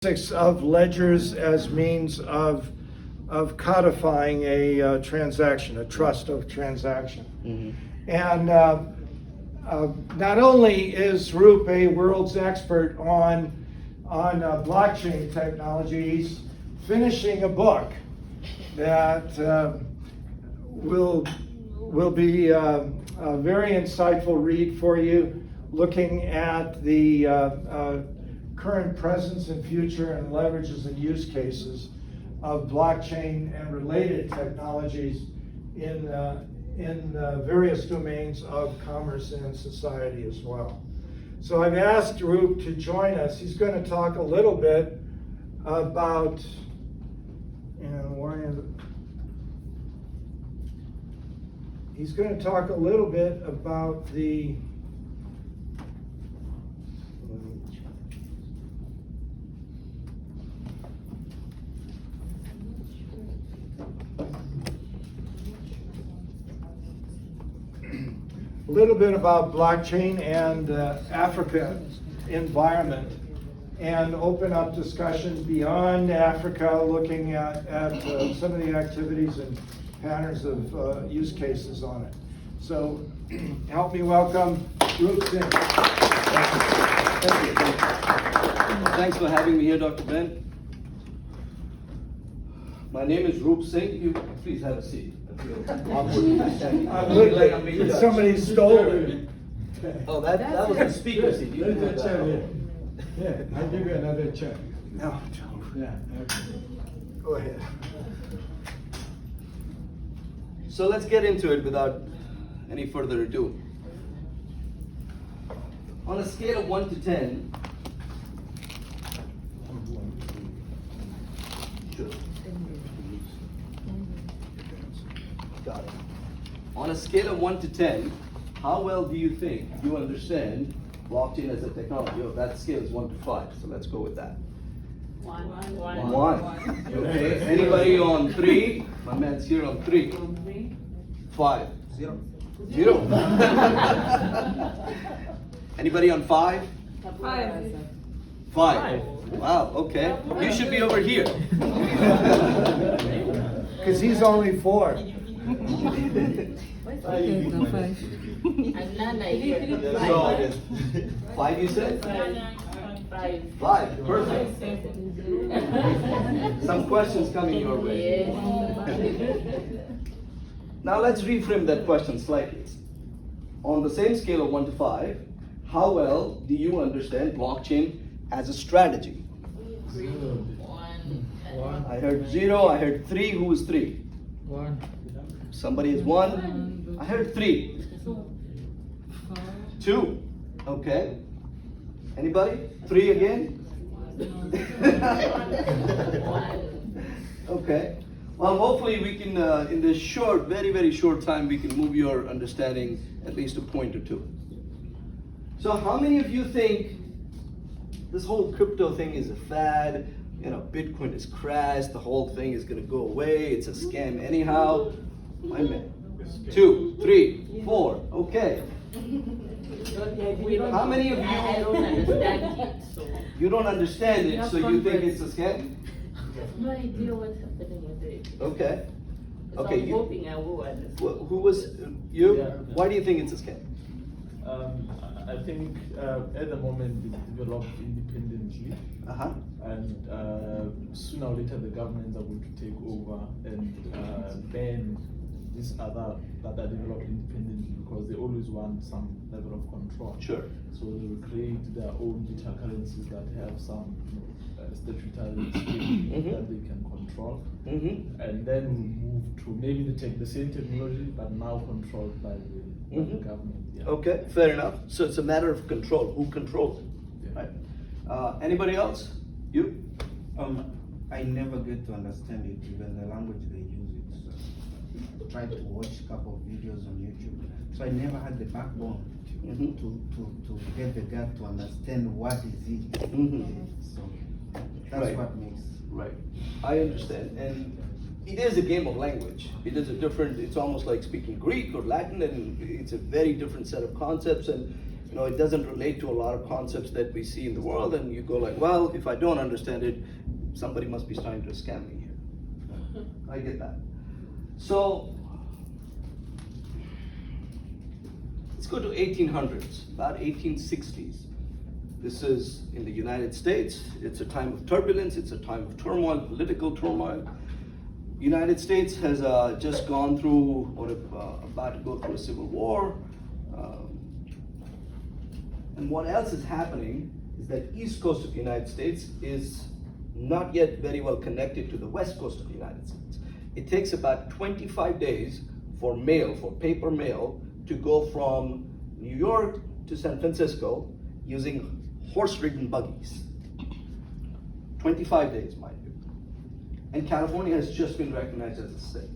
Of ledgers as means of codifying a transaction, a trust of transaction. And not only is Roop a world's expert on blockchain technology, he's finishing a book that will be a very insightful read for you, looking at the current presence and future and leverages and use cases of blockchain and related technologies in various domains of commerce and society as well. So I've asked Roop to join us. He's going to talk a little bit about, he's going to talk a little bit about the blockchain and Africa environment, and open up discussion beyond Africa, looking at some of the activities and patterns of use cases on it. So help me welcome Roop Singh. Thank you. Thanks for having me here, Dr. Benn. My name is Roop Singh. You please have a seat. Somebody stole it. Oh, that was the speaker seat. You didn't have that. Yeah, I'll give you another check. No. Yeah. Go ahead. So let's get into it without any further ado. On a scale of 1 to 10, got it. On a scale of 1 to 10, how well do you think you understand blockchain as a technology? Oh, that scale is 1 to 5, so let's go with that. One. Okay. Anybody on 3? My man's here on 3. 5. 0. Anybody on 5? 5. Wow, okay. You should be over here. Because he's only 4. 5, you said? 5, perfect. Some questions coming your way. Now let's reframe that question slightly. On the same scale of 1 to 5, how well do you understand blockchain as a strategy? 1. I heard 0, I heard 3. Who was 3? 1. Somebody is 1. I heard 3. 2. Okay. Anybody? 3 again? Okay. Well, hopefully we can, in this short, very, very short time, we can move your understanding at least a point or two. So how many of you think this whole crypto thing is a fad? You know, Bitcoin has crashed, the whole thing is going to go away, it's a scam anyhow? Wait a minute. 2, 3, 4, okay. How many of you, you don't understand it, so you think it's a scam? No idea what's happening with it. Okay. So Okay. I'm hoping I will understand. Who was you? Yeah. Why do you think it's a scam? I think at the moment it's developed independently, and sooner or later the governments are going to take over and ban these other that are developed independently, because they always want some level of control. Sure. So they will create their own digital currencies that have some statutory scheme that they can control, and then we move to maybe they take the same technology but now controlled by the government. Yeah. Okay, fair enough. So it's a matter of control. Who controls it? Yeah. Right. Anybody else? You? I never get to understand it, even the language they use it. So I tried to watch a couple of videos on YouTube. So I never had the backbone to get the gut to understand what is it. So that's Right. what makes. Right. I understand. And it is a game of language. It is a different, it's almost like speaking Greek or Latin, and it's a very different set of concepts. And You know, it doesn't relate to a lot of concepts that we see in the world, and you go like, well, if I don't understand it, somebody must be trying to scam me here. I get that. So let's go to 1800s, about 1860s. This is in the United States. It's a time of turbulence. It's a time of turmoil, political turmoil. United States has just gone through, or about to go through a civil war. And what else is happening is that East Coast of the United States is not yet very well connected to the West Coast of the United States. It takes about 25 days for mail, for paper mail, to go from New York to San Francisco using horse-ridden buggies. 25 days, mind you. And California has just been recognized as a state.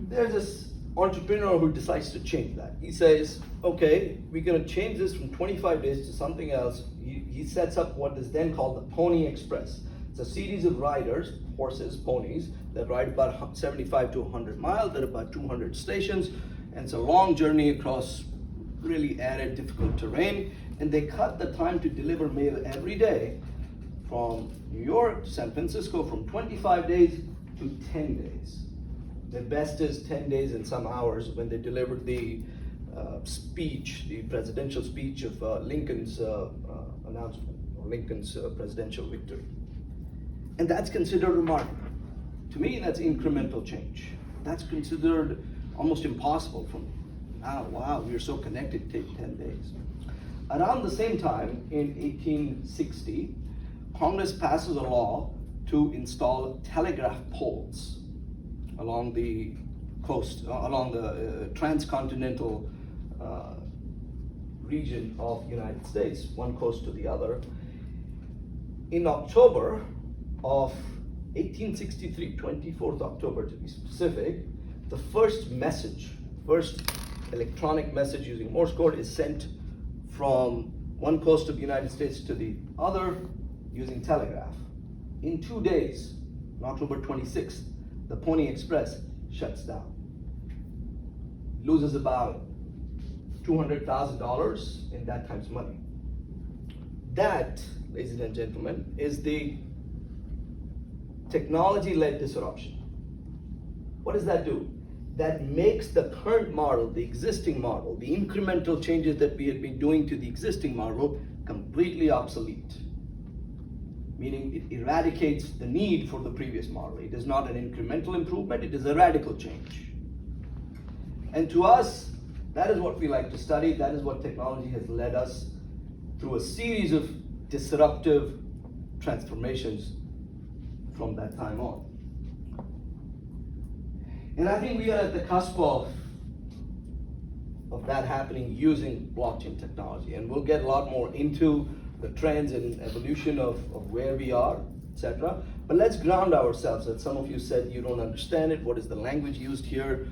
There's this entrepreneur who decides to change that. He says, okay, we're gonna change this from 25 days to something else. He sets up what is then called the Pony Express. It's a series of riders, horses, ponies, that ride about 75 to 100 miles at about 200 stations. And it's a long journey across really arid, difficult terrain. And they cut the time to deliver mail every day from New York to San Francisco from 25 days to 10 days. The best is 10 days and some hours when they delivered the speech, the presidential speech of Lincoln's announcement, or Lincoln's presidential victory. And that's considered remarkable. To me, that's incremental change. That's considered almost impossible for me. Now, wow, we're so connected, take 10 days. Around the same time, in 1860, Congress passes a law to install telegraph poles along the coast, along the transcontinental region of the United States, one coast to the other. In October of 1863, 24th October to be specific, the first electronic message using Morse code is sent from one coast of the United States to the other using telegraph. In 2 days, on October 26th, the Pony Express shuts down. Loses about $200,000 in that time's money. That, ladies and gentlemen, is the technology-led disruption. What does that do? That makes the current model, the existing model, the incremental changes that we had been doing to the existing model completely obsolete. Meaning it eradicates the need for the previous model. It is not an incremental improvement, it is a radical change. And to us, that is what we like to study. That is what technology has led us through a series of disruptive transformations from that time on. And I think we are at the cusp of that happening using blockchain technology. And we'll get a lot more into the trends and evolution of where we are, etc. But let's ground ourselves. And some of you said you don't understand it. What is the language used here?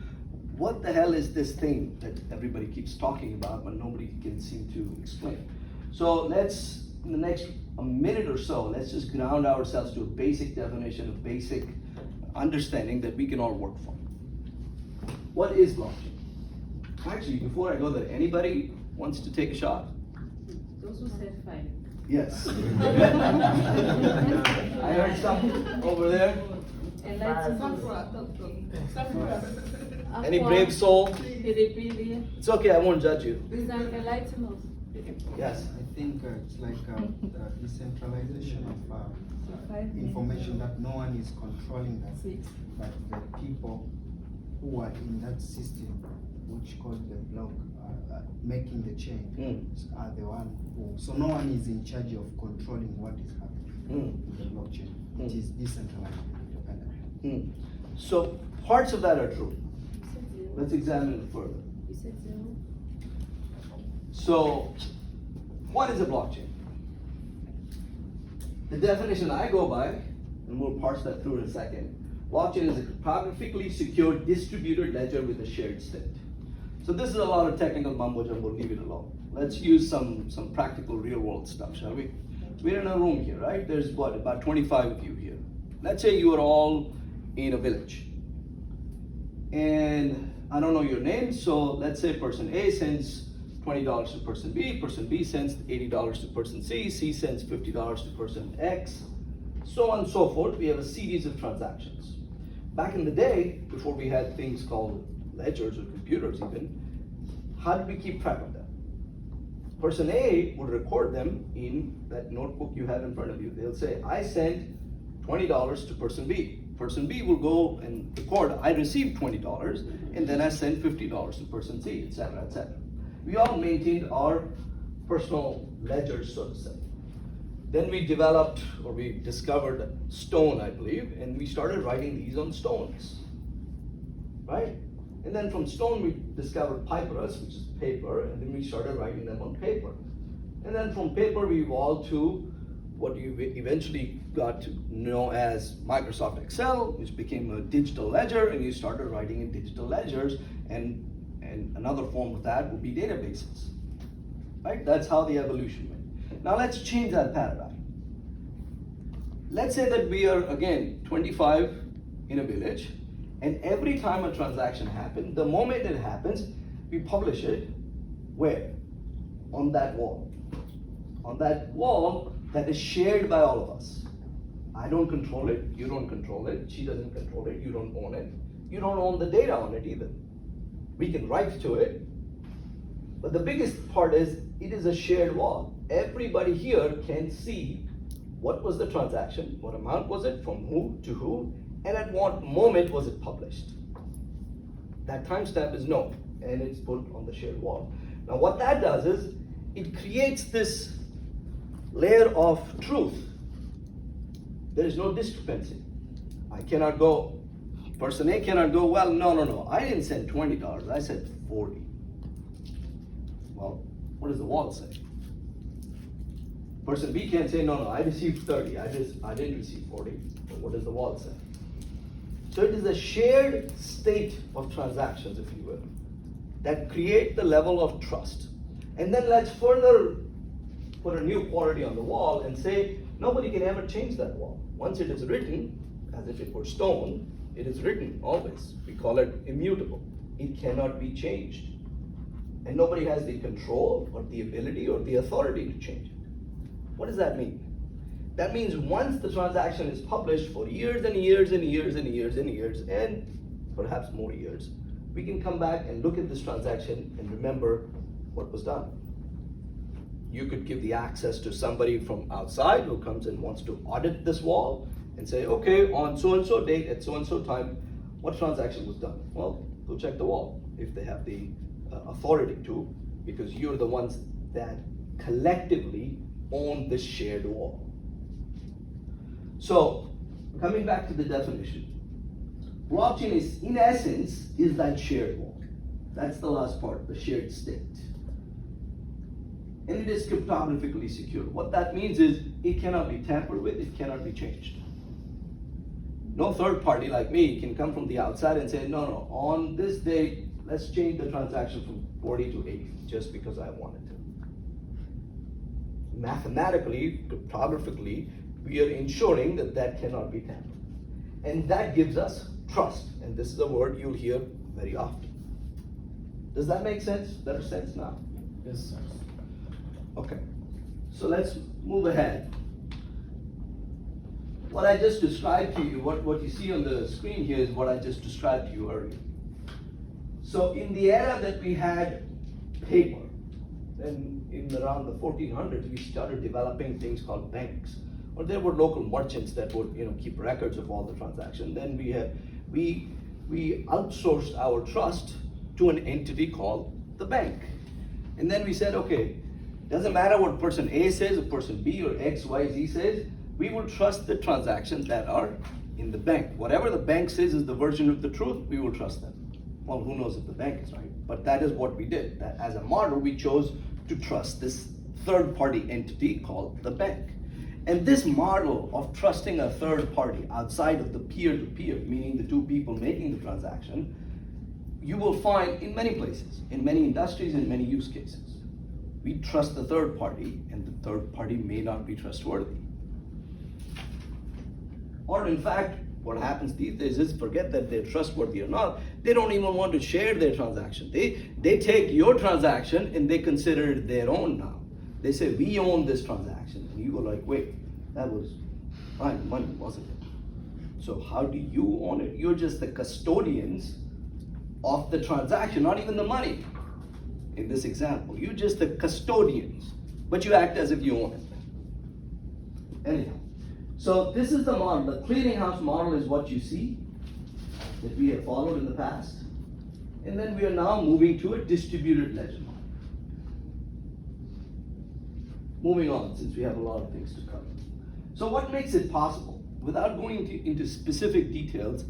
What the hell is this thing that everybody keeps talking about but nobody can seem to explain? So let's, in the next minute or so, let's just ground ourselves to a basic definition, a basic understanding that we can all work from. What is blockchain? Actually, before I go there, anybody wants to take a shot? Those who said fine. Yes. I heard some over there. Any brave soul? It's okay, I won't judge you. Yes. I think it's like decentralization of information, that no one is controlling that, but the people who are in that system, which called the block, making the change, are the one who, so no one is in charge of controlling what is happening in the blockchain. It is decentralized and independent. So parts of that are true. Let's examine it further. So what is a blockchain? The definition I go by, and we'll parse that through in a second, blockchain is a cryptographically secure distributed ledger with a shared state. So this is a lot of technical mumbo jumbo, leave it alone. Let's use some practical real world stuff, shall we? We're in a room here, right? There's what, about 25 of you here. Let's say you are all in a village. And I don't know your name, so let's say person A sends $20 to person B sends $80 to person C sends $50 to person X, so on and so forth. We have a series of transactions. Back in the day, before we had things called ledgers or computers even, how did we keep track of them? Person A would record them in that notebook you have in front of you. They'll say, I sent $20 to person B. Person B will go and record, I received $20, and then I sent $50 to person C, etc., etc. We all maintained our personal ledgers, so to say. Then we developed, or we discovered stone, I believe, and we started writing these on stones, right? And then from stone, we discovered papyrus, which is paper, and then we started writing them on paper. And then from paper, we evolved to what you eventually got to know as Microsoft Excel, which became a digital ledger, and you started writing in digital ledgers, and another form of that would be databases, right? That's how the evolution went. Now let's change that paradigm. Let's say that we are, again, 25 in a village, and every time a transaction happens, the moment it happens, we publish it where? On that wall. On that wall that is shared by all of us. I don't control it, you don't control it, she doesn't control it, you don't own it. You don't own the data on it either. We can write to it, but the biggest part is it is a shared wall. Everybody here can see what was the transaction, what amount was it, from who to who, and at what moment was it published. That timestamp is known, and it's put on the shared wall. Now what that does is, it creates this layer of truth. There is no discrepancy. I cannot go, person A cannot go, well, no, I didn't send $20, I sent 40. Well, what does the wall say? Person B can't say, no, I received 30, I didn't receive 40. But what does the wall say? So it is a shared state of transactions, if you will, that create the level of trust. And then let's further put a new quality on the wall and say, nobody can ever change that wall. Once it is written, as if it were stone, it is written always. We call it immutable. It cannot be changed. And nobody has the control or the ability or the authority to change it. What does that mean? That means once the transaction is published for years and years and years and years and years and perhaps more years, we can come back and look at this transaction and remember what was done. You could give the access to somebody from outside who comes and wants to audit this wall and say, okay, on so-and-so date at so-and-so time, what transaction was done? Well, go check the wall if they have the authority to, because you're the ones that collectively own this shared wall. So, coming back to the definition, blockchain is, in essence, is that shared wall. That's the last part, the shared state. And it is cryptographically secure. What that means is it cannot be tampered with, it cannot be changed. No third party like me can come from the outside and say, no, on this date, let's change the transaction from 40 to 80, just because I wanted to. Mathematically, cryptographically, we are ensuring that that cannot be tampered. And that gives us trust. And this is a word you'll hear very often. Does that make sense? Better sense now? Yes, sir. Okay, so let's move ahead. What I just described to you, what you see on the screen here is what I just described to you earlier. So in the era that we had paper, then in around the 1400s, we started developing things called banks. Or there were local merchants that would keep records of all the transactions. Then we outsourced our trust to an entity called the bank. And then we said, okay, doesn't matter what person A says, or person B, or X, Y, Z says, we will trust the transactions that are in the bank. Whatever the bank says is the version of the truth, we will trust them. Well, who knows if the bank is right? But that is what we did. That as a model, we chose to trust this third-party entity called the bank. And this model of trusting a third party outside of the peer-to-peer, meaning the two people making the transaction, you will find in many places, in many industries, in many use cases. We trust the third party, and the third party may not be trustworthy. Or in fact, what happens these days is, forget that they're trustworthy or not, they don't even want to share their transaction. They take your transaction and they consider it their own now. They say, we own this transaction. And you go like, wait, that was my money, wasn't it? So how do you own it? You're just the custodians of the transaction, not even the money. In this example, you're just the custodians, but you act as if you own it. Anyhow, so this is the model. The clearinghouse model is what you see that we have followed in the past. And then we are now moving to a distributed ledger model. Moving on, since we have a lot of things to cover. So what makes it possible? Without going into specific details,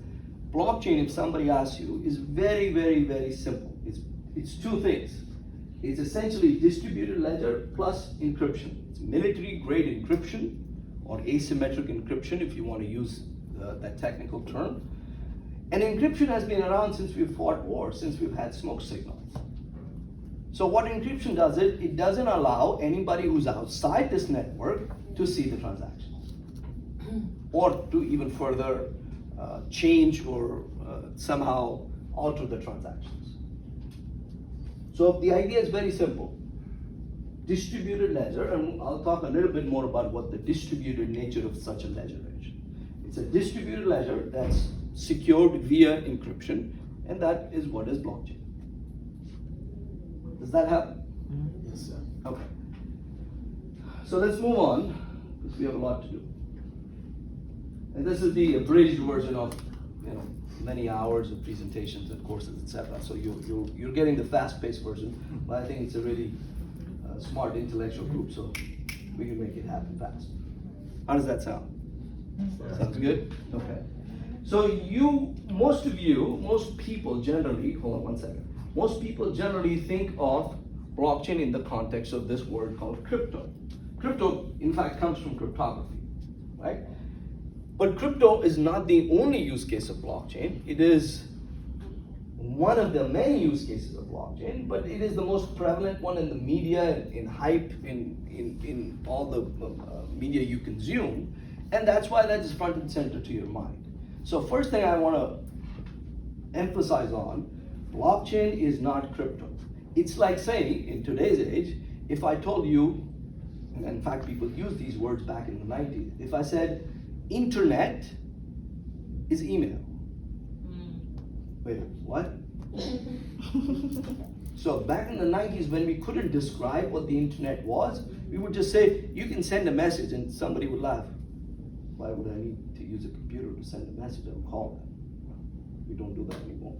blockchain, if somebody asks you, is very, very, very simple. It's two things. It's essentially distributed ledger plus encryption. It's military grade encryption, or asymmetric encryption if you want to use that technical term. And encryption has been around since we've fought wars, since we've had smoke signals. So what encryption does, it doesn't allow anybody who's outside this network to see the transactions, or to even further change or somehow alter the transactions. So the idea is very simple. Distributed ledger, and I'll talk a little bit more about what the distributed nature of such a ledger is. It's a distributed ledger that's secured via encryption, and that is what is blockchain. Does that help? Yes, sir. Okay. So let's move on, because we have a lot to do. And this is the abridged version of, many hours of presentations and courses, etc. So you're getting the fast-paced version, but I think it's a really smart intellectual group, so we can make it happen fast. How does that sound? Sounds good? Okay. So most people generally, hold on one second. Most people generally think of blockchain in the context of this word called crypto. Crypto, in fact, comes from cryptography, right? But crypto is not the only use case of blockchain. It is one of the many use cases of blockchain, but it is the most prevalent one in the media, in hype, in all the media you consume, and that's why that is front and center to your mind. So first thing I want to emphasize on, blockchain is not crypto. It's like saying, in today's age, if I told you, and in fact people used these words back in the 90s, if I said, internet is email. Wait, what? So back in the 90s, when we couldn't describe what the internet was, we would just say, you can send a message, and somebody would laugh. Why would I need to use a computer to send a message? I'll call them. We don't do that anymore.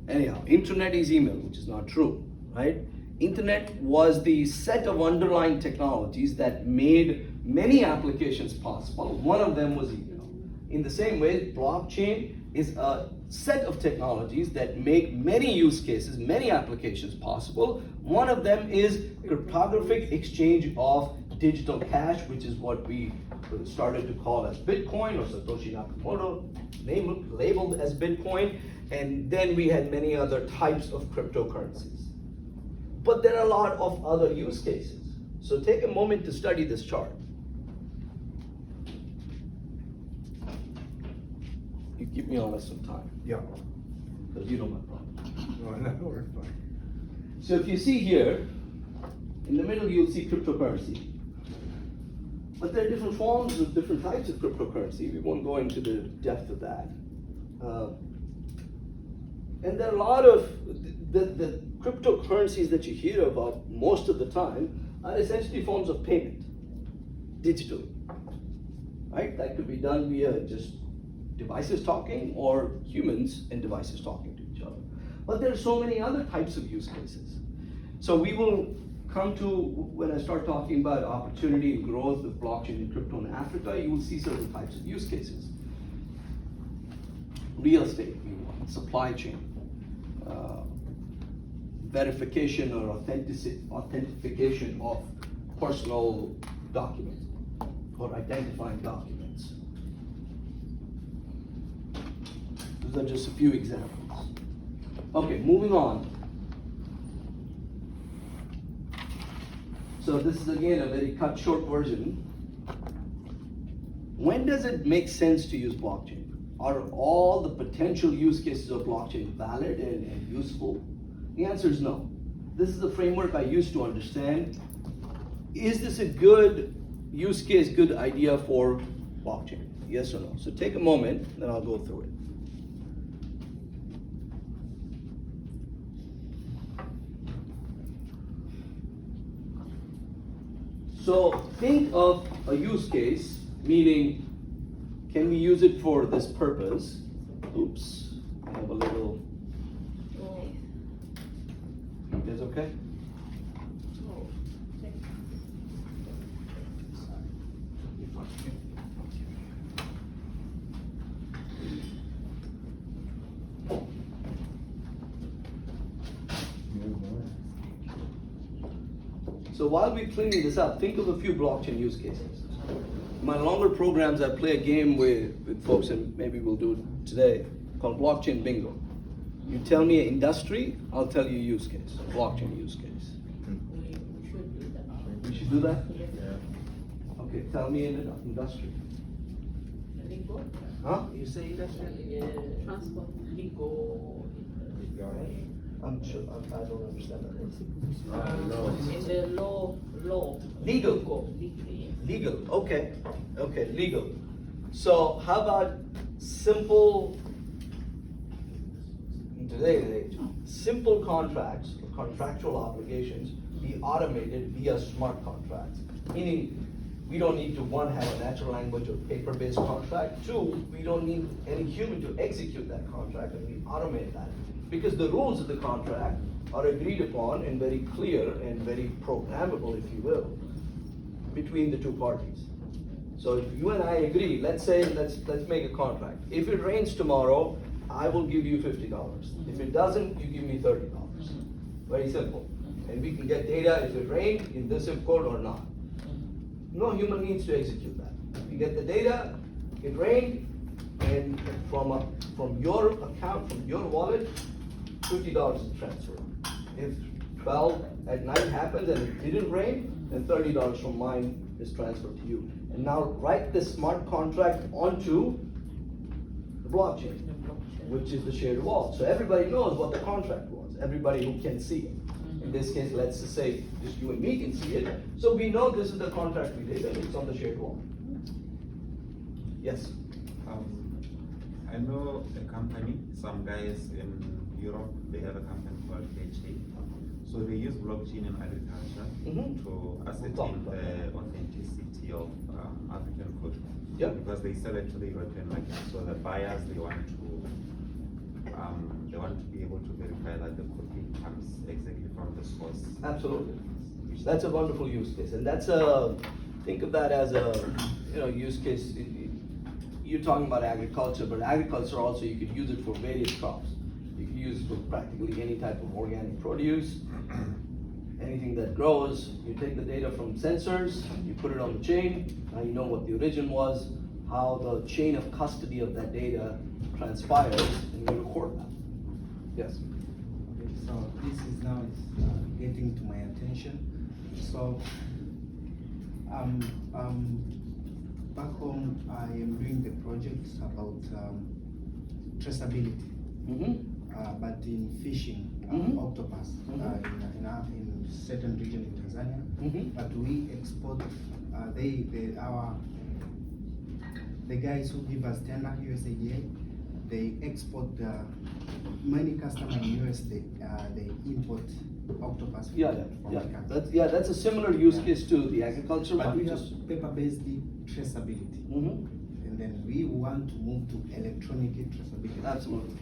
Anyhow, internet is email, which is not true, right? Internet was the set of underlying technologies that made many applications possible. One of them was email. In the same way, blockchain is a set of technologies that make many use cases, many applications possible. One of them is cryptographic exchange of digital cash, which is what we started to call as Bitcoin, or Satoshi Nakamoto labeled as Bitcoin. And then we had many other types of cryptocurrencies. But there are a lot of other use cases. So take a moment to study this chart. You keep me honest some time, Yeah. because you know my problem. No, we're fine. So if you see here, in the middle you'll see cryptocurrency. But there are different forms of different types of cryptocurrency. We won't go into the depth of that. And there are a lot of the cryptocurrencies that you hear about most of the time are essentially forms of payment, digitally, right? That could be done via just devices talking, or humans and devices talking to each other. But there are so many other types of use cases. So we will come to, when I start talking about opportunity and growth of blockchain and crypto in Africa, you will see certain types of use cases. Real estate, supply chain, verification or authentication of personal documents or identifying documents. Those are just a few examples. Okay, moving on. So this is again a very cut short version. when does it make sense to use blockchain? Are all the potential use cases of blockchain valid and useful? The answer is no. This is the framework I use to understand, is this a good use case, good idea for blockchain? Yes or no? So take a moment, then I'll go through it. So think of a use case, meaning, can we use it for this purpose? Oops, I have a little. You guys okay? So while we're cleaning this up, think of a few blockchain use cases. In my longer programs, I play a game with folks, and maybe we'll do it today, called Blockchain Bingo. You tell me an industry, I'll tell you use case, blockchain use case. We should do that? Yeah. Okay, tell me an industry. Legal, Huh? You say industry? transport, Legal. I'm sure, I don't understand that word. in the law. Legal. Legal, okay, legal. So how about simple, in today's age, simple contracts, or contractual obligations be automated via smart contracts? Meaning, we don't need to, one, have a natural language or paper-based contract. Two, we don't need any human to execute that contract, and we automate that. Because the rules of the contract are agreed upon and very clear and very programmable, if you will, between the two parties. So if you and I agree, let's make a contract. If it rains tomorrow, I will give you $50. If it doesn't, you give me $30. Very simple. And we can get data if it rained in this zip code or not. No human needs to execute that. We get the data, it rained, and from your account, from your wallet, $50 is transferred. If 12 at night happens and it didn't rain, then $30 from mine is transferred to you. And now write this smart contract onto the blockchain, which is the shared wall. So everybody knows what the contract was, everybody who can see it. In this case, let's just say just you and me can see it. So we know this is the contract we did and it's on the shared wall. Yes? I know a company, some guys in Europe, they have a company called HA. So they use blockchain in agriculture to ascertain the authenticity of African food. Yeah. Because they sell it to the European market. So the buyers, they want to be able to verify that the cookie comes exactly from the source. Absolutely. That's a wonderful use case. And that's think of that as a use case. You're talking about agriculture, but agriculture also, you could use it for various crops. You could use it for practically any type of organic produce, anything that grows. You take the data from sensors, you put it on the chain, now you know what the origin was, how the chain of custody of that data transpires, and you record that. Yes? Okay, so this is now getting to my attention. So back home, I am doing the project about traceability, but in fishing octopus in certain region in Tanzania. But we export. The guys who give us tender, USAID, they export many customers in US. They import octopus. That's a similar use case to the agriculture. But we have paper-based traceability, and then we want to move to electronic traceability. Absolutely.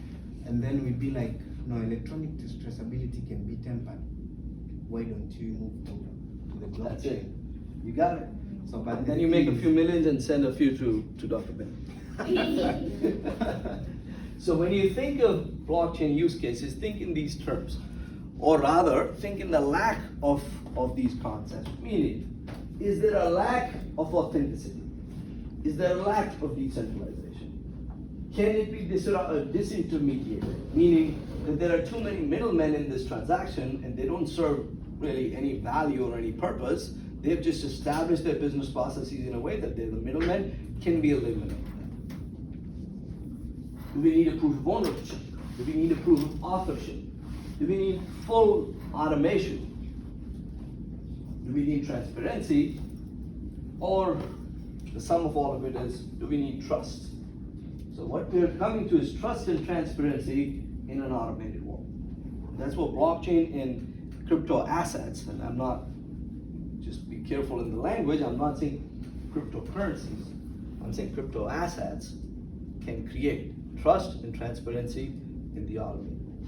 And then we'd be like, no, electronic traceability can be tampered. Why don't you move to the blockchain? That's it. You got it. So, but Then you make a few millions and send a few to Dr. Benn. So when you think of blockchain use cases, think in these terms. Or rather, think in the lack of these concepts. Meaning, is there a lack of authenticity? Is there a lack of decentralization? Can it be disintermediated? Meaning that there are too many middlemen in this transaction and they don't serve really any value or any purpose. They've just established their business processes in a way that they're the middlemen, can we eliminate them? Do we need a proof of ownership? Do we need a proof of authorship? Do we need full automation? Do we need transparency? Or the sum of all of it is, do we need trust? So what we're coming to is trust and transparency in an automated world. That's what blockchain and crypto assets, and I'm not, just be careful in the language, I'm not saying cryptocurrencies, I'm saying crypto assets can create trust and transparency in the automated world.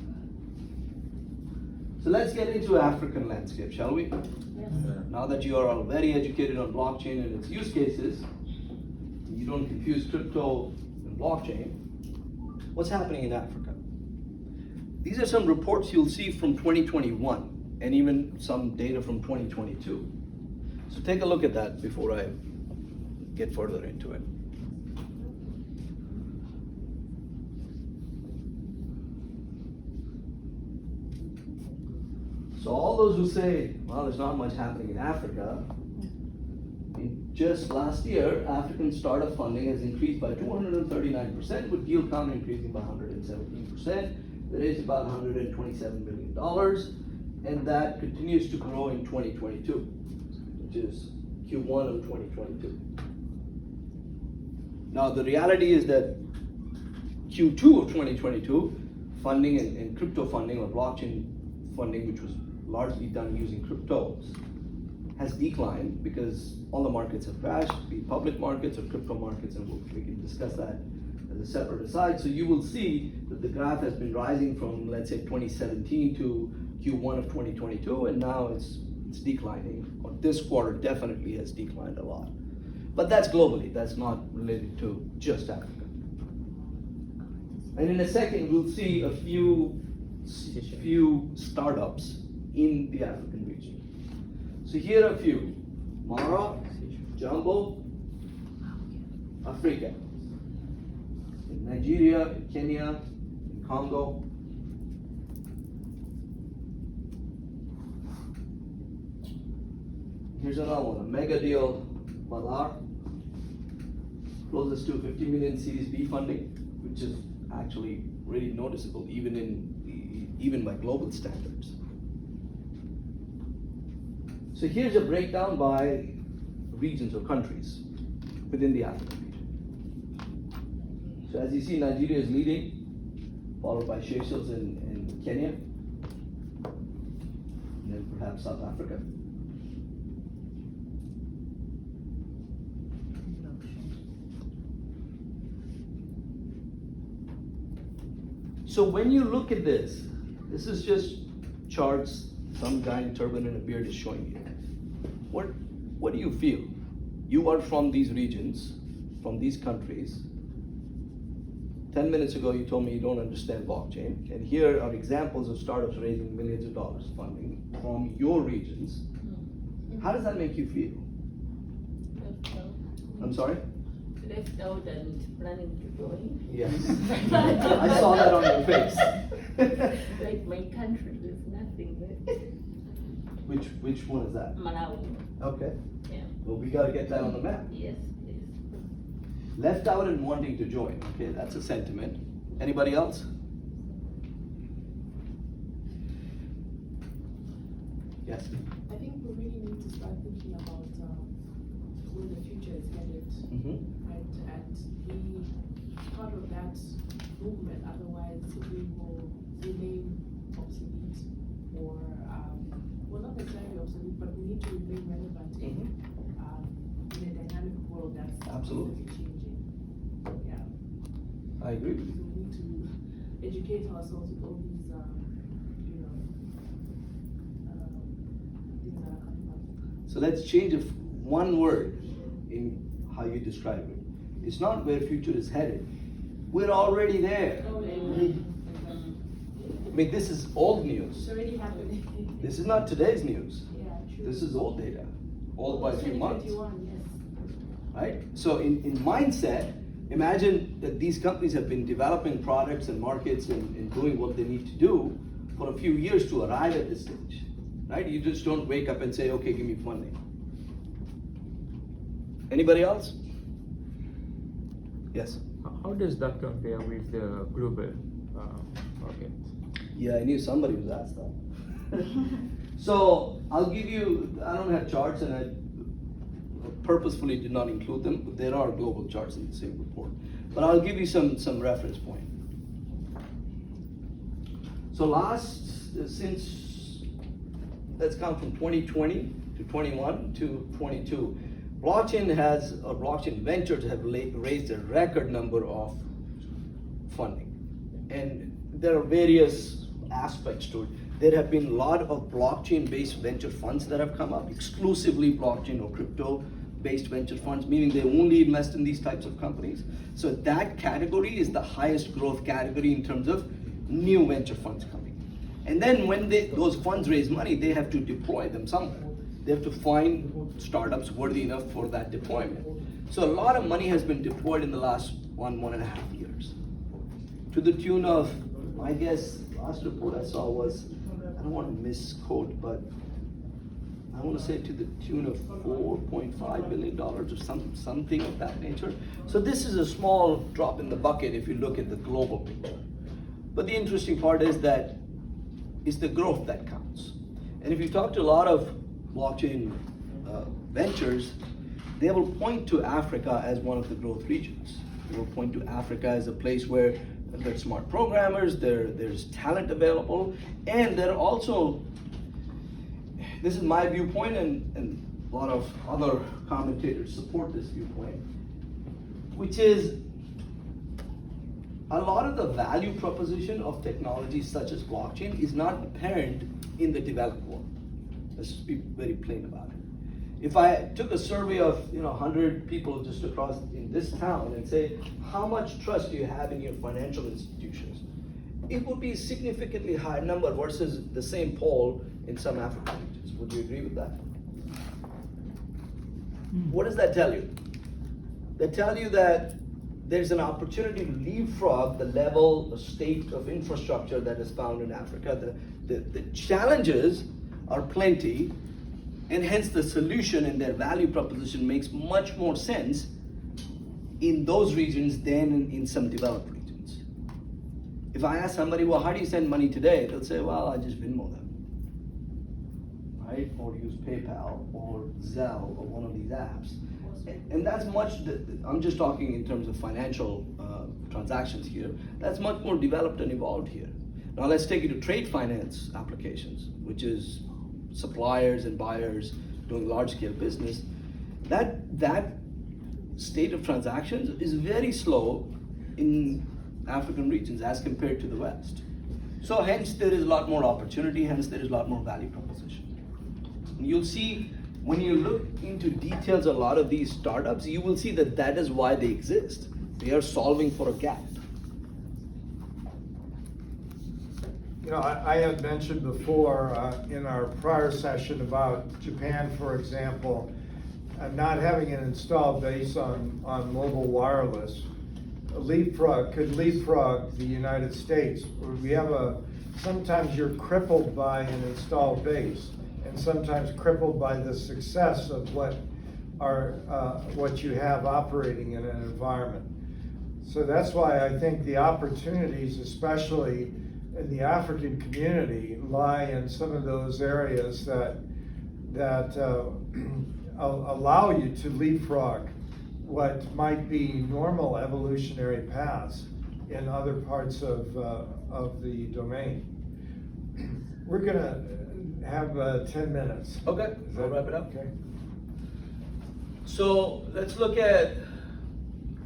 So let's get into African landscape, shall we? Yes. Now that you are all very educated on blockchain and its use cases, you don't confuse crypto and blockchain. What's happening in Africa? These are some reports you'll see from 2021 and even some data from 2022. So take a look at that before I get further into it. So all those who say, well, there's not much happening in Africa, just last year, African startup funding has increased by 239%, with deal count increasing by 117%. That is about $127 million, and that continues to grow in 2022, which is Q1 of 2022. Now, the reality is that Q2 of 2022, funding and crypto funding or blockchain funding, which was largely done using cryptos, has declined because all the markets have crashed, be it public markets or crypto markets, and we can discuss that as a separate aside. So you will see that the graph has been rising from, let's say, 2017 to Q1 of 2022, and now it's declining. Or this quarter definitely has declined a lot. But that's globally, that's not related to just Africa. And in a second, we'll see a few startups in the African region. So here are a few: Mara, Jumbo, Africa, in Nigeria, in Kenya, in Congo. Here's another one, a mega deal, Malar, closes to 50 million Series B funding, which is actually really noticeable, even by global standards. So here's a breakdown by regions or countries within the African region. So as you see, Nigeria is leading, followed by Seychelles and Kenya, and then perhaps South Africa. So when you look at this is just charts some guy in turban and a beard is showing you. What do you feel? You are from these regions, from these countries. 10 minutes ago you told me you don't understand blockchain, and here are examples of startups raising millions of dollars funding from your regions. How does that make you feel? Left out. I'm sorry? Left out and planning to join. Yes. I saw that on your face. Like my country, there's nothing there. Which one is that? Malawi. Okay. Yeah. Well, we gotta get that on the map. Yes, please. Left out and wanting to join. Okay, that's a sentiment. Anybody else? Yes. I think we really need to start thinking about where the future is headed, right? And be part of that movement. Otherwise, we will remain obsolete, or well, not necessarily obsolete, but we need to remain relevant in a dynamic world that's Absolutely. constantly changing. Yeah. I agree with So you. we need to educate ourselves with all these, things that are coming up. So let's change one word in how you describe it. It's not where future is headed. We're already there. I mean, this is old news. It's already happening. This is not today's news. Yeah, true. This is old data, old by a few months. 2021, yes. Right? So in mindset, imagine that these companies have been developing products and markets and doing what they need to do for a few years to arrive at this stage. Right? You just don't wake up and say, okay, give me funding. Anybody else? Yes. How does that compare with the global market? Yeah, I knew somebody was asked that. So I'll give you, I don't have charts and I purposefully did not include them, but there are global charts in the same report. But I'll give you some reference point. So since, let's count from 2020 to 21 to 22, blockchain ventures have raised a record number of funding. And there are various aspects to it. There have been a lot of blockchain-based venture funds that have come up, exclusively blockchain or crypto-based venture funds, meaning they only invest in these types of companies. So that category is the highest growth category in terms of new venture funds coming. And then when those funds raise money, they have to deploy them somewhere. They have to find startups worthy enough for that deployment. So a lot of money has been deployed in the last 1.5 years. To the tune of, I guess, last report I saw was, I don't want to misquote, but I want to say to the tune of $4.5 billion or something of that nature. So this is a small drop in the bucket if you look at the global picture. But the interesting part is that it's the growth that counts. And if you talk to a lot of blockchain ventures, they will point to Africa as one of the growth regions. They will point to Africa as a place where there's smart programmers, there's talent available, and there are also, this is my viewpoint, and a lot of other commentators support this viewpoint, which is a lot of the value proposition of technologies such as blockchain is not apparent in the developed world. Let's just be very plain about it. If I took a survey of 100 people just across in this town and say, how much trust do you have in your financial institutions? It would be a significantly higher number versus the same poll in some African regions. Would you agree with that? What does that tell you? They tell you that there's an opportunity to leapfrog the level, the state of infrastructure that is found in Africa. The challenges are plenty, and hence the solution and their value proposition makes much more sense in those regions than in some developed regions. If I ask somebody, well, how do you send money today? They'll say, well, I just Venmo them, right? Or use PayPal or Zelle or one of these apps. And that's I'm just talking in terms of financial transactions here. That's much more developed and evolved here. Now let's take it to trade finance applications, which is suppliers and buyers doing large scale business. That state of transactions is very slow in African regions as compared to the West. So hence there is a lot more opportunity, hence there is a lot more value proposition. And you'll see when you look into details of a lot of these startups, you will see that that is why they exist. They are solving for a gap. I had mentioned before in our prior session about Japan, for example, not having an installed base on mobile wireless. Could leapfrog the United States. We have sometimes you're crippled by an installed base, and sometimes crippled by the success of what you have operating in an environment. So that's why I think the opportunities, especially in the African community, lie in some of those areas that allow you to leapfrog what might be normal evolutionary paths in other parts of the domain. We're gonna have 10 minutes. Okay, I'll wrap it up. Okay. So let's look at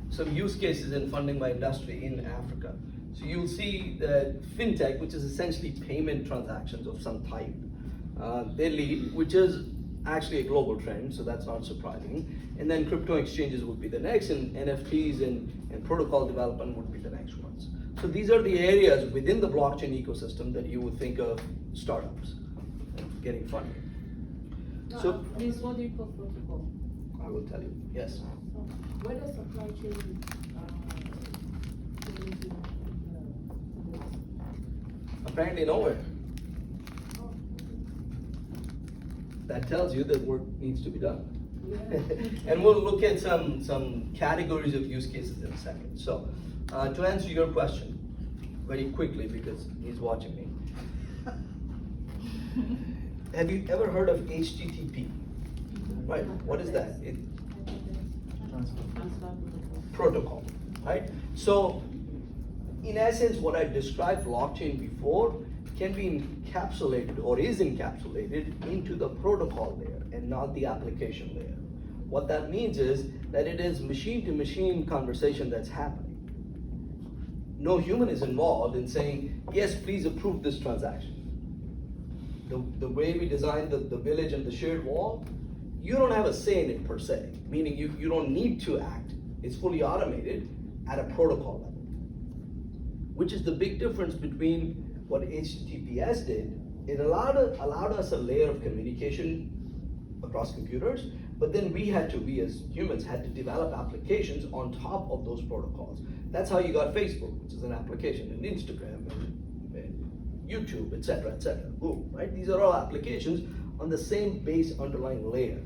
some use cases in funding by industry in Africa. So you'll see that fintech, which is essentially payment transactions of some type, they lead, which is actually a global trend, so that's not surprising. And then crypto exchanges would be the next, and NFTs and protocol development would be the next ones. So these are the areas within the blockchain ecosystem that you would think of startups getting funded. So Please, what do you call protocol? I will tell you, yes. So where does supply chain fit into this? Apparently nowhere. That tells you that work needs to be done. And we'll look at some categories of use cases in a second. So, to answer your question very quickly, because he's watching me. Have you ever heard of HTTP? Right, what is that? Protocol, right? So, in essence, what I described blockchain before can be encapsulated or is encapsulated into the protocol layer and not the application layer. What that means is that it is machine-to-machine conversation that's happening. No human is involved in saying, yes, please approve this transaction. The way we designed the village and the shared wall, you don't have a say in it per se, meaning you don't need to act. It's fully automated at a protocol level, which is the big difference between what HTTPS did. It allowed us a layer of communication across computers, but then we as humans had to develop applications on top of those protocols. That's how you got Facebook, which is an application, and Instagram, and YouTube, etc., Google, right? These are all applications on the same base underlying layer.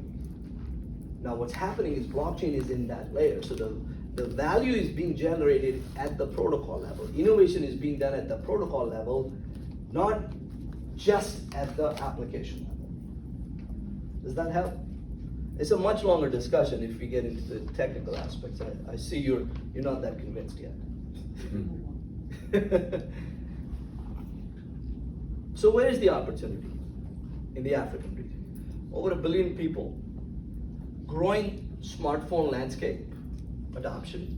Now what's happening is blockchain is in that layer, so the value is being generated at the protocol level. Innovation is being done at the protocol level, not just at the application level. Does that help? It's a much longer discussion if we get into the technical aspects. I see you're not that convinced yet. So where is the opportunity in the African region? Over 1 billion people, growing smartphone landscape, adoption,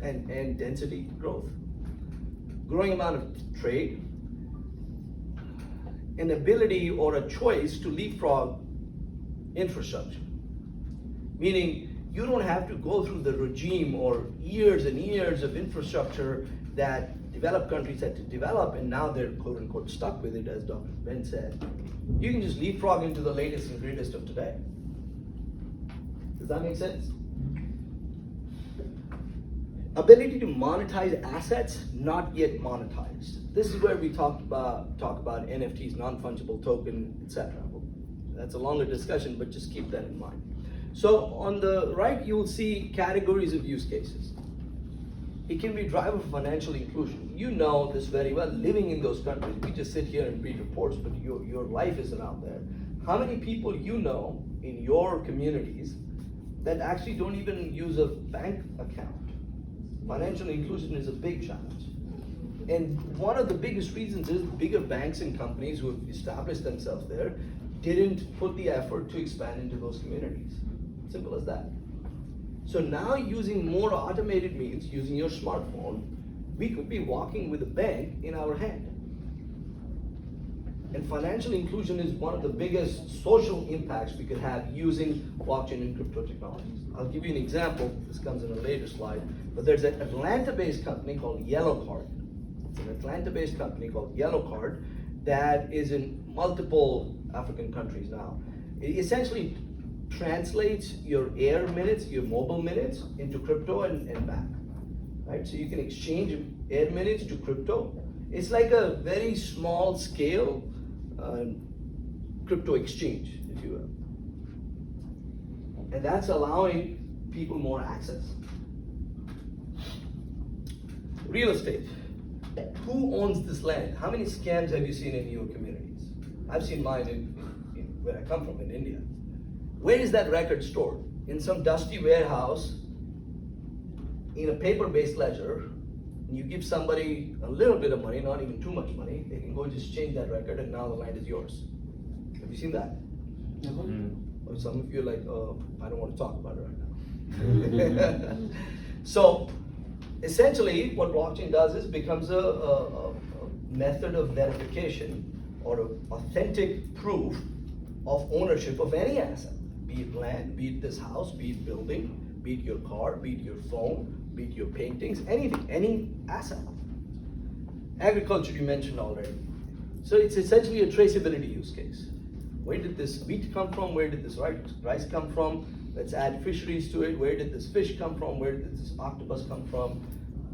and density growth, growing amount of trade, an ability or a choice to leapfrog infrastructure. Meaning you don't have to go through the regime or years and years of infrastructure that developed countries had to develop, and now they're quote unquote stuck with it, as Dr. Benn said. You can just leapfrog into the latest and greatest of today. Does that make sense? Ability to monetize assets not yet monetized. This is where we talk about NFTs, non-fungible token, etc. That's a longer discussion, but just keep that in mind. So on the right, you will see categories of use cases. It can be driver for financial inclusion. You know this very well, living in those countries. We just sit here and read reports, but your life isn't out there. How many people you know in your communities that actually don't even use a bank account? Financial inclusion is a big challenge. And one of the biggest reasons is bigger banks and companies who have established themselves there didn't put the effort to expand into those communities. Simple as that. So now using more automated means, using your smartphone, we could be walking with a bank in our hand. And financial inclusion is one of the biggest social impacts we could have using blockchain and crypto technologies. I'll give you an example. This comes in a later slide. But there's an Atlanta-based company called Yellow Card. It's an Atlanta-based company called Yellow Card that is in multiple African countries now. It essentially translates your air minutes, your mobile minutes into crypto and back, right? So you can exchange air minutes to crypto. It's like a very small scale crypto exchange, if you will. And that's allowing people more access. Real estate. Who owns this land? How many scams have you seen in your communities? I've seen mine in where I come from, in India. Where is that record stored? In some dusty warehouse, in a paper-based ledger. You give somebody a little bit of money, not even too much money, they can go just change that record and now the land is yours. Have you seen that? Or some of you are like, oh, I don't want to talk about it right now. So essentially what blockchain does is becomes a method of verification or an authentic proof of ownership of any asset, be it land, be it this house, be it building, be it your car, be it your phone, be it your paintings, anything, any asset. Agriculture you mentioned already. So it's essentially a traceability use case. Where did this wheat come from? Where did this rice come from? Let's add fisheries to it. Where did this fish come from? Where did this octopus come from?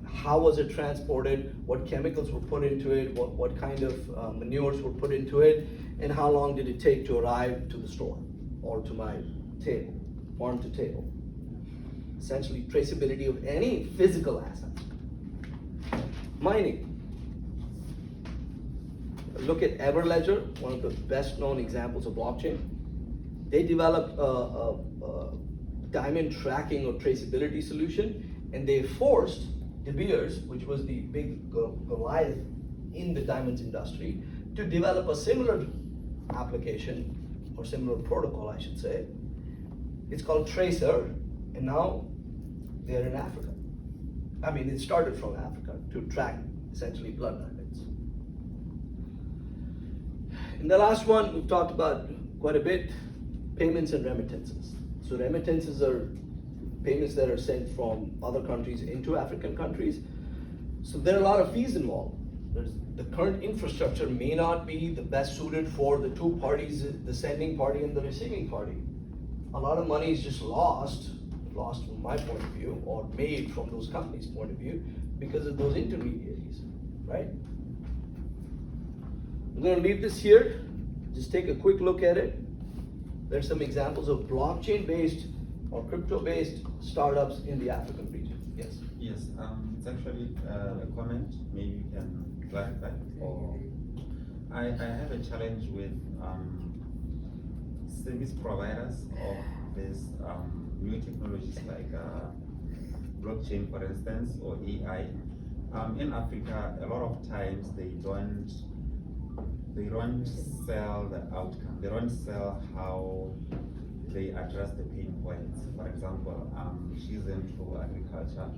How was it transported? What chemicals were put into it? What kind of manures were put into it? And how long did it take to arrive to the store or to my table? farm to table. Essentially, traceability of any physical asset. Mining. Look at Everledger, one of the best known examples of blockchain. They developed a diamond tracking or traceability solution, and they forced De Beers, which was the big Goliath in the diamonds industry, to develop a similar application, or similar protocol, I should say. It's called Tracer, and now they're in Africa. I mean, it started from Africa to track essentially blood diamonds. And the last one we've talked about quite a bit, payments and remittances. So remittances are payments that are sent from other countries into African countries. So there are a lot of fees involved. The current infrastructure may not be the best suited for the two parties, the sending party and the receiving party. A lot of money is just lost from my point of view, or made from those companies' point of view, because of those intermediaries, right? I'm gonna leave this here, just take a quick look at it. There's some examples of blockchain-based or crypto-based startups in the African region. Yes? Yes, it's actually a comment, maybe you can clarify. Or I have a challenge with service providers of these new technologies like blockchain, for instance, or AI. In Africa, a lot of times they don't sell the outcome. They don't sell how they address the pain points. For example, she's into agriculture.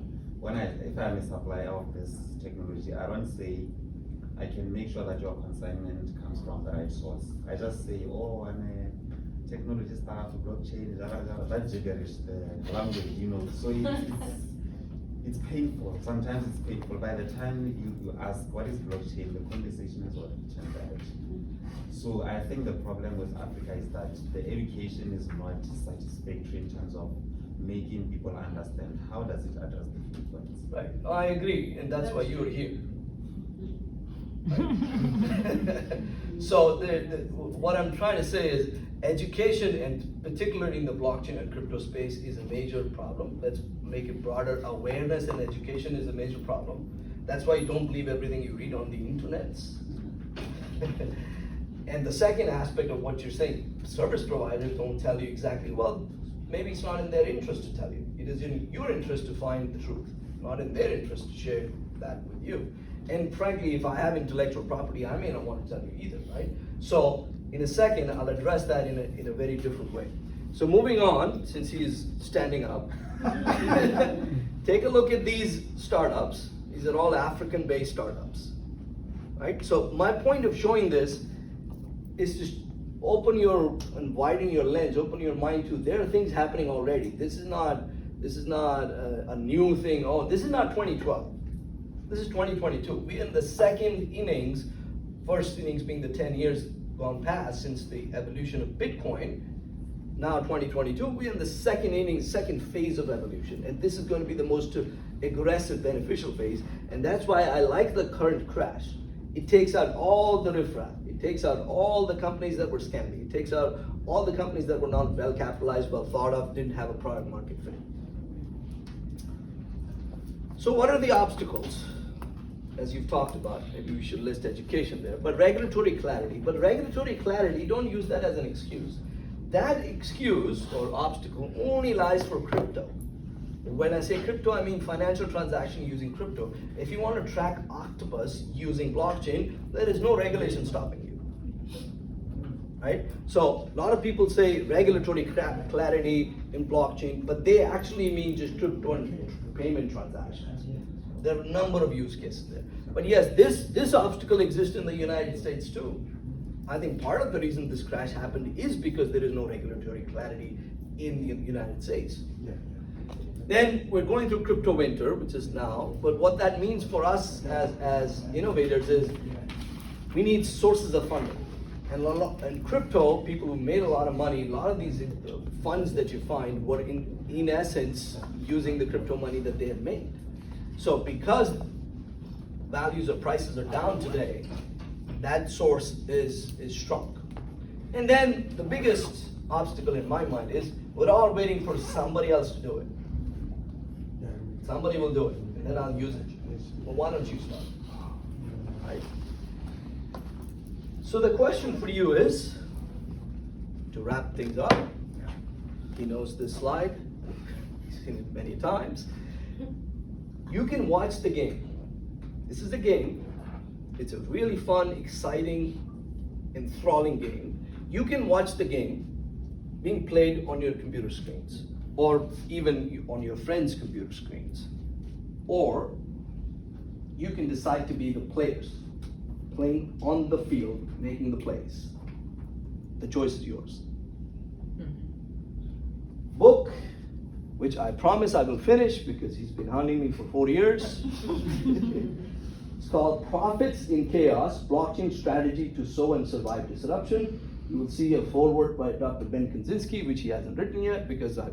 If I'm a supplier of this technology, I don't say I can make sure that your consignment comes from the right source. I just say, oh, I'm a technology startup to blockchain, that gibberish, the language, you know. So it's painful. Sometimes it's painful. By the time you ask what is blockchain, the conversation is already changed. So I think the problem with Africa is that the education is not satisfactory in terms of making people understand how does it address the pain points. Right, I agree, and that's why you're here. So what I'm trying to say is education, and particularly in the blockchain and crypto space, is a major problem. Let's make it broader. Awareness and education is a major problem. That's why you don't believe everything you read on the internet. And the second aspect of what you're saying, service providers don't tell you exactly, well, maybe it's not in their interest to tell you. It is in your interest to find the truth, not in their interest to share that with you. And frankly, if I have intellectual property, I may not want to tell you either, right? So in a second, I'll address that in a very different way. So moving on, since he is standing up, take a look at these startups. These are all African-based startups, right? So my point of showing this is to open and widen your lens, open your mind to, there are things happening already. This is not a new thing. Oh, this is not 2012. This is 2022. We're in the second innings, first innings being the 10 years gone past since the evolution of Bitcoin. Now 2022, we're in the second inning, second phase of evolution. And this is going to be the most aggressive, beneficial phase. And that's why I like the current crash. It takes out all the riffraff. It takes out all the companies that were scamming. It takes out all the companies that were not well capitalized, well thought of, didn't have a product market fit. So what are the obstacles? As you've talked about, maybe we should list education there, but regulatory clarity. But regulatory clarity, don't use that as an excuse. That excuse or obstacle only lies for crypto. When I say crypto, I mean financial transaction using crypto. If you want to track octopus using blockchain, there is no regulation stopping you, right? So a lot of people say regulatory clarity in blockchain, but they actually mean just crypto and payment transactions. There are a number of use cases there. But yes, this obstacle exists in the United States too. I think part of the reason this crash happened is because there is no regulatory clarity in the United States. Then we're going through crypto winter, which is now, but what that means for us as innovators is we need sources of funding. And crypto, people who made a lot of money, a lot of these funds that you find were in essence using the crypto money that they had made. So because values or prices are down today, that source is strong. And then the biggest obstacle in my mind is we're all waiting for somebody else to do it. Somebody will do it, and then I'll use it. Well, why don't you start? Right? So the question for you is, to wrap things up, he knows this slide, he's seen it many times. You can watch the game. This is a game. It's a really fun, exciting, enthralling game. You can watch the game being played on your computer screens, or even on your friends' computer screens. Or you can decide to be the players, playing on the field, making the plays. The choice is yours. Book, which I promise I will finish because he's been hounding me for 4 years. It's called Profits in Chaos, Blockchain Strategy to Sow and Survive Disruption. You will see a foreword by Dr. Benn, Konsynski, which he hasn't written yet because I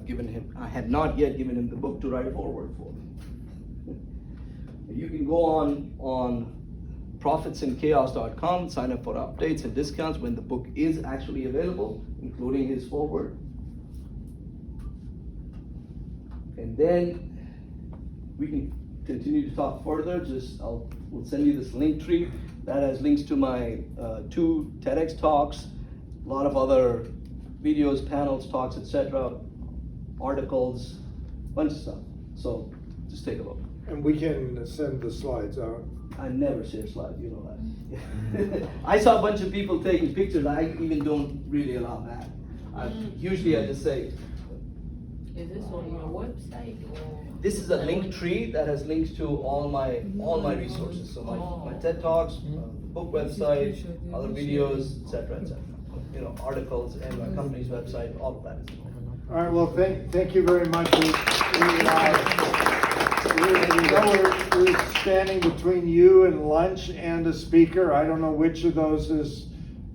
had not yet given him the book to write a foreword for. You can go on profitsinchaos.com, sign up for updates and discounts when the book is actually available, including his foreword. And then we can continue to talk further. We'll send you this link tree that has links to my 2 TEDx talks, a lot of other videos, panels, talks, etc., articles, bunch of stuff. So just take a look. And we can send the slides out. I never share slides, you know that. I saw a bunch of people taking pictures. I even don't really allow that. Usually I just say, Is this on your website or? this is a link tree that has links to all my resources. So my TED Talks, book website, other videos, etc., etc. You know, articles and my company's website, all of that is involved. All right, well, thank you very much. We're standing between you and lunch and a speaker. I don't know which of those is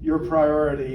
your priority.